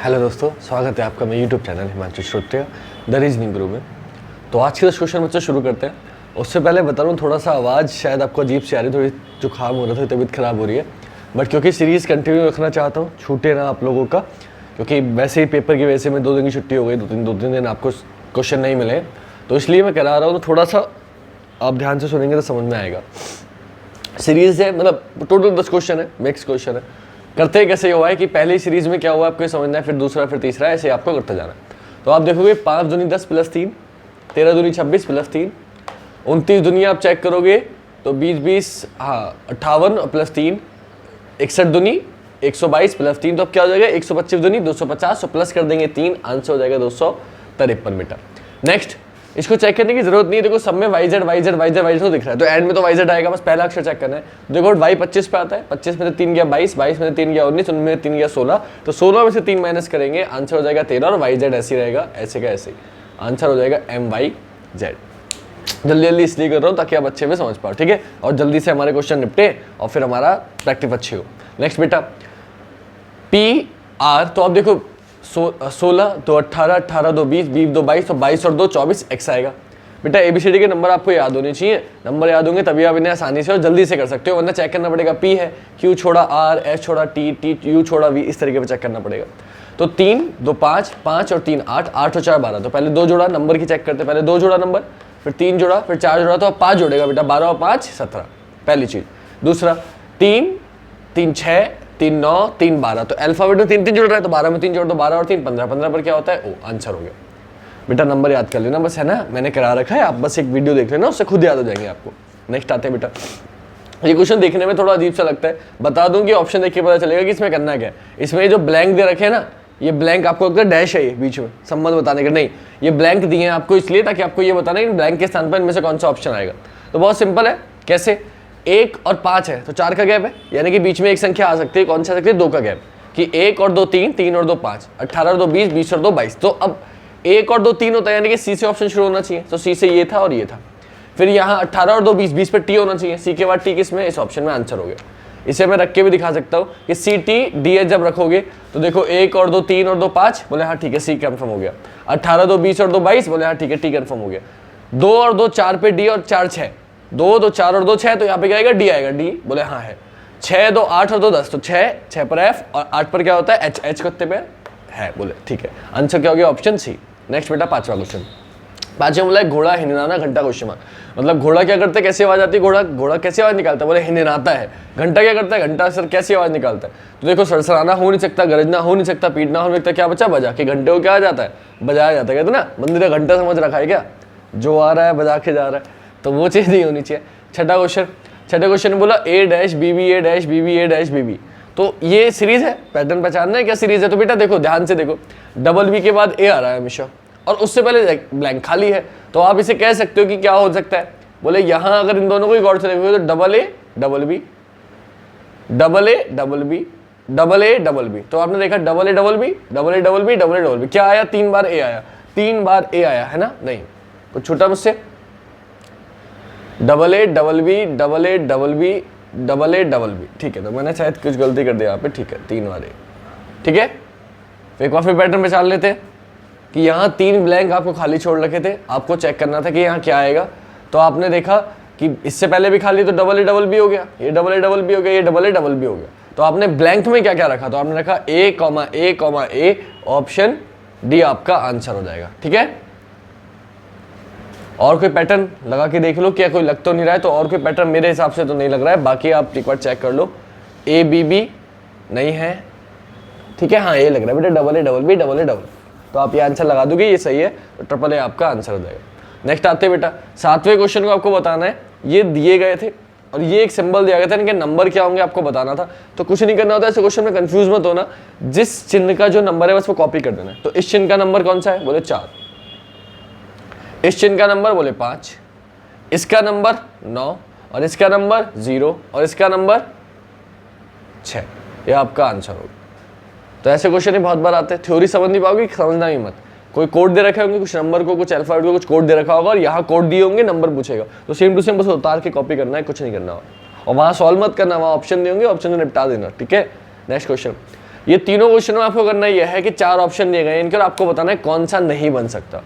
Hello दोस्तों, स्वागत है आपका मेरे YouTube channel Himanshu Shrotriya the reasoning गुरु में। तो आज के 10 क्वेश्चन मुझसे शुरू करते हैं। उससे पहले बता रहा हूँ, थोड़ा सा आवाज़ शायद आपको अजीब सी आ रही है, थोड़ी जुकाम हो रहा था, तबीयत खराब हो रही है, बट क्योंकि सीरीज़ कंटिन्यू रखना चाहता हूँ, छूटे ना आप लोगों का, क्योंकि वैसे ही पेपर की वजह से मैं 2 दिन की छुट्टी हो गई, दो तीन दिन आपको क्वेश्चन नहीं मिले, तो इसलिए मैं करा रहा हूँ। तो थोड़ा सा आप ध्यान से सुनेंगे तो समझ में आएगा। सीरीज़ है, मतलब टोटल 10 क्वेश्चन है, मिक्स क्वेश्चन है। करते कैसे हुआ है कि पहली सीरीज में क्या हुआ आपको समझना है, फिर दूसरा, फिर तीसरा, ऐसे आपको करते जाना है। तो आप देखोगे 5 दूनी 10 प्लस 3, 13 दूनी 26 प्लस 3, 29 दूनी आप चेक करोगे तो 20 हाँ 58 प्लस 3, 61 दूनी 122 प्लस 3, तो अब क्या हो जाएगा 125 दूनी 250, तो प्लस कर देंगे 3, आंसर हो जाएगा 253 मीटर। नेक्स्ट, इसको चेक करने की जरूरत नहीं है। देखो सब में वाई जेड तो दिख रहा है, तो एंड में तो वाई जेड आएगा, बस पहला अक्षर चेक करना है। देखो वाई 25 पे आता है, 25 में से 3 गया 22, 22 में से 3 गया 19, 19 में 3 गया 16, तो 16 में से 3 माइनस करेंगे, आंसर हो जाएगा 13, और वाई जेड ऐसे ही रहेगा, ऐसे का ऐसे ही आंसर हो जाएगा MYZ। जल्दी जल्दी इसलिए कर रहा हूँ ताकि आप अच्छे में समझ पाओ, ठीक है, और जल्दी से हमारे क्वेश्चन निपटे और फिर हमारा प्रैक्टिस अच्छी हो। नेक्स्ट बेटा PR, तो अब देखो 16 तो 18, 18 2 20, 20 2 22, तो 22 और 2 24, x आएगा। बेटा ABCD के नंबर आपको याद होने चाहिए, नंबर याद होंगे तभी आप इन्हें आसानी से और जल्दी से कर सकते हो, वरना चेक करना पड़ेगा। P है, Q छोड़ा R, S छोड़ा T, T U छोड़ा V, इस तरीके से चेक करना पड़ेगा। तो 3 2 5, 5 और 3 8, 8 और 4 12, तो पहले 2 जोड़ा नंबर की चेक करते, पहले 2 जोड़ा नंबर, फिर 3 जोड़ा, फिर 4 जोड़ा, तो अब 5 जोड़ेगा बेटा, 12 और 5 17, पहली चीज। दूसरा 3 3 6, 3 9, 3 12, तो अल्फाबेट में 3 3 जुड़ रहा है, तो 12 में 3 जोड़, तो 12 और 3 15, 15 पर क्या होता है, ओ आंसर हो गया। बेटा नंबर याद कर लेना बस, है ना, मैंने करा रखा है, आप बस एक वीडियो देख लेना, उससे खुद याद हो जाएंगे आपको। नेक्स्ट आते हैं बेटा, ये क्वेश्चन देखने में थोड़ा अजीब सा लगता है, बता दूं कि ऑप्शन देख के पता चलेगा कि इसमें करना क्या है। इसमें जो ब्लैंक दे रखे हैं ना, ये ब्लैंक आपको लगता है डैश है, ये बीच में संबंध बताने का, नहीं, ये ब्लैंक दिए हैं आपको इसलिए ताकि आपको ये बताना है कि ब्लैंक के स्थान पर इनमें से कौन सा ऑप्शन आएगा। तो बहुत सिंपल है, कैसे, 1 और 5 है तो 4 का गैप है, यानी कि बीच में एक संख्या आ सकती है, कौन सी आ सकती है, 2 का गैप, कि 1 और 2 3, 3 और 2 5, 18 और 2 20, 20 और 2 22, तो अब 1 और 2 3 होता है, यानी कि सी से ऑप्शन शुरू होना चाहिए, तो सी से ये था और ये था। फिर यहाँ 18 और 2 20, 20 पे टी होना चाहिए, सी के बाद टी किसमें, इस ऑप्शन में आंसर हो गया। इसे मैं रख के भी दिखा सकता हूँ कि सी टी डी एच जब रखोगे तो देखो 1 और 2 3 और 2 5, बोले हाँ ठीक है, सी कंफर्म हो गया। 18 2 20 और 2 22, बोले हाँ ठीक है, टी कंफर्म हो गया। 2 और 2 4 पे डी और 4 6, 2 2 4 और 2 6, तो यहाँ पे क्या आएगा, डी आएगा, डी बोले हाँ है। 6 2 8 और 2 10, तो 6 पर एफ और 8 पर क्या होता है, एच, एच कितने पे है, बोले ठीक है, आंसर क्या हो गया, ऑप्शन सी। नेक्स्ट बेटा 5वां क्वेश्चन, 5वां बोला है घोड़ा हिननाना घंटा क्वेश्चन मार्क, मतलब घोड़ा क्या करता है, कैसी आवाज आती है, घोड़ा कैसी आवाज निकालता है, बोले हिननाता है। घंटा क्या करता है, घंटा सर कैसी आवाज निकालता है, तो देखो सरसराना हो नहीं सकता, गरजना हो नहीं सकता, पीटना हो नहीं सकता, क्या बचा, बजा के घंटे को क्या आ जाता है, बजाया जाता है, कहते ना मंदिर का घंटा समझ रखा है क्या, जो आ रहा है बजा के जा रहा है, तो वो चीज़ नहीं होनी चाहिए। छठा क्वेश्चन में बोला A dash BB A dash BB A dash BB, तो ये सीरीज है, पैटर्न पहचानना है क्या सीरीज है। तो बेटा देखो ध्यान से देखो, डबल B के बाद A आ रहा है हमेशा, और उससे पहले ब्लैंक खाली है, तो आप इसे कह सकते हो कि क्या हो सकता है, बोले यहाँ अगर इन दोनों को गौर से देखोगे तो double A double B, double A double B, double A double B, तो आपने देखा double A double B, double A double B, double A double B, क्या आया, 3 बार A आया, 3 बार A आया है ना, नहीं कुछ छूटा मुझसे, double A double B, double A double B, double A double B, ठीक है, तो मैंने शायद कुछ गलती कर दिया यहाँ पे, ठीक है, 3 बार A, ठीक है। एक बार फिर पैटर्न पहचान लेते हैं कि यहाँ 3 ब्लैंक आपको खाली छोड़ रखे थे, आपको चेक करना था कि यहाँ क्या आएगा, तो आपने देखा कि इससे पहले भी खाली, तो डबल A डबल B हो गया, ये डबल A डबल B हो गया, ये डबल A डबल B हो गया, तो आपने ब्लैंक में क्या क्या रखा, तो आपने रखा A, ऑप्शन डी आपका आंसर हो जाएगा, ठीक है। और कोई पैटर्न लगा के देख लो, क्या कोई लग तो नहीं रहा है, तो और कोई पैटर्न मेरे हिसाब से तो नहीं लग रहा है, बाकी आप एक बार चेक कर लो, ABB नहीं है, ठीक है, हाँ ये लग रहा है बेटा, double A double B, double A double, तो आप ये आंसर लगा दोगे, ये सही है, तो ट्रिपल A आपका आंसर हो जाएगा। नेक्स्ट आते हैं बेटा 7वें क्वेश्चन को आपको बताना है, ये दिए गए थे और ये एक सिंबल दिया गया था, इनके नंबर क्या होंगे आपको बताना था, तो कुछ नहीं करना होता ऐसे क्वेश्चन में, कंफ्यूज मत होना, जिस चिन्ह का जो नंबर है बस वो कॉपी कर देना है। तो इस चिन्ह का नंबर कौन सा है, बोले 4, इस चिन्ह का नंबर बोले 5, इसका नंबर 9, और इसका नंबर 0, और इसका नंबर 6, ये आपका आंसर होगा। तो ऐसे क्वेश्चन ही बहुत बार आते हैं, थ्योरी समझ नहीं पाओगे, समझना ही मत, कोई कोड दे रखे होंगे, कुछ नंबर को, कुछ अल्फाबेट को कुछ कोड दे रखा होगा और यहाँ कोड दिए होंगे, नंबर पूछेगा, तो सेम टू सेम बस उतार के कॉपी करना है, कुछ नहीं करना, और वहाँ सॉल्व मत करना, वहाँ ऑप्शन दिए होंगे, ऑप्शन से निपटा देना, ठीक है। नेक्स्ट क्वेश्चन ये तीनों क्वेश्चन में आपको करना यह है कि 4 ऑप्शन दिए गए हैं इनके, और आपको बताना है कौन सा नहीं बन सकता।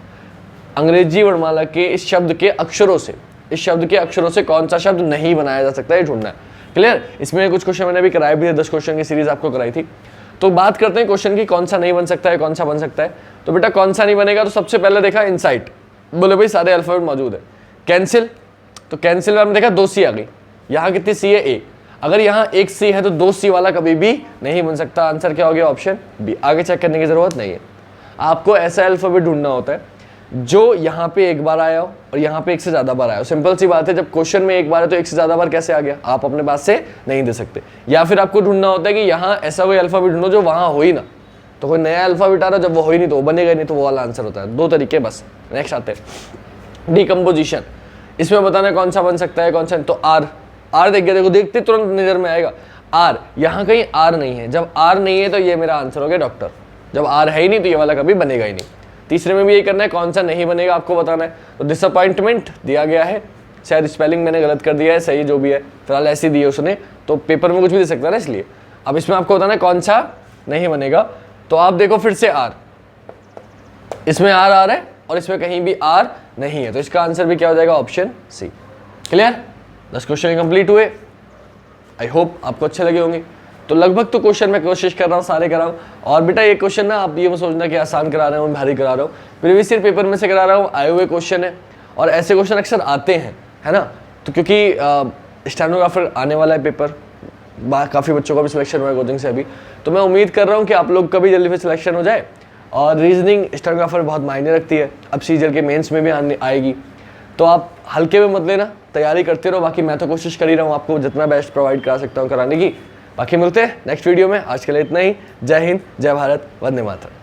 अंग्रेजी वर्णमाला के इस शब्द के अक्षरों से कौन सा शब्द नहीं बनाया जा सकता है, ढूंढना है। क्लियर? इसमें कुछ क्वेश्चन मैंने अभी कराए भी थे, 10 क्वेश्चन की सीरीज आपको कराई थी। तो बात करते हैं क्वेश्चन की, कौन सा नहीं बन सकता है, कौन सा बन सकता है। तो बेटा कौन सा नहीं बनेगा, तो सबसे पहले देखा इनसाइट, बोले भाई सारे अल्फाबेट मौजूद है। कैंसिल, तो कैंसिल में हमने देखा 2 सी आ गई, यहाँ कितनी सी है, 1। अगर यहाँ 1 सी है तो 2 सी वाला कभी भी नहीं बन सकता। आंसर क्या हो गया, ऑप्शन बी। आगे चेक करने की जरूरत नहीं है, आपको ऐसा अल्फाबेट ढूंढना होता है जो यहाँ पे एक बार आया हो और यहाँ पे एक से ज्यादा बार आया हो। सिंपल सी बात है, जब क्वेश्चन में एक बार है तो एक से ज्यादा बार कैसे आ गया, आप अपने पास से नहीं दे सकते। या फिर आपको ढूंढना होता है कि यहाँ ऐसा कोई अल्फाबेट ढूंढो जो वहां हो ही ना, तो कोई नया अल्फाबेट आ रहा है, जब वो हो ही नहीं तो वो बनेगा नहीं, तो वो वाला आंसर होता है। 2 तरीके बस। नेक्स्ट आते हैं डिकम्पोजिशन, इसमें बताना कौन सा बन सकता है, कौन सा। तो आर देख गया, देखो देखते तुरंत नजर में आएगा आर, यहाँ कहीं आर नहीं है। जब आर नहीं है तो ये मेरा आंसर हो गया डॉक्टर। जब आर है ही नहीं तो ये वाला कभी बनेगा ही नहीं। तीसरे में भी यही करना है, कौन सा नहीं बनेगा आपको बताना है। तो डिसअपॉइंटमेंट दिया गया है, शायद स्पेलिंग मैंने गलत कर दिया है, सही जो भी है फिलहाल ऐसे दिए उसने, तो पेपर में कुछ भी दे सकता है ना, इसलिए अब इसमें आपको बताना है कौन सा नहीं बनेगा। तो आप देखो फिर से आर, इसमें आर है और इसमें कहीं भी आर नहीं है, तो इसका आंसर भी क्या हो जाएगा, option C. Clear? 10 question complete हुए, आई होप आपको अच्छे लगे होंगे। तो लगभग तो क्वेश्चन मैं कोशिश कर रहा हूँ सारे कराऊँ। और बेटा ये क्वेश्चन ना आप ये मत सोचना कि आसान करा रहा हूँ, भारी करा रहा हूँ, प्रीवियस ईयर पेपर में से करा रहा हूँ, आए हुए क्वेश्चन है और ऐसे क्वेश्चन अक्सर आते हैं, है ना। तो क्योंकि स्टेनोग्राफर आने वाला है पेपर, काफ़ी बच्चों का भी सिलेक्शन हुआ है कोचिंग से अभी, तो मैं उम्मीद कर रहा हूँ कि आप लोग का भी जल्दी से सिलेक्शन हो जाए। और रीजनिंग स्टेनोग्राफर बहुत मायने रखती है, अब सीजल के मेंस में भी आएगी, तो आप हल्के में मत लेना, तैयारी करते रहो। बाकी मैं तो कोशिश कर ही रहा हूँ आपको जितना बेस्ट प्रोवाइड करा सकता हूँ कराने की। बाकी मिलते हैं नेक्स्ट वीडियो में, आज के लिए इतना ही। जय हिंद, जय भारत, वंदे मातरम।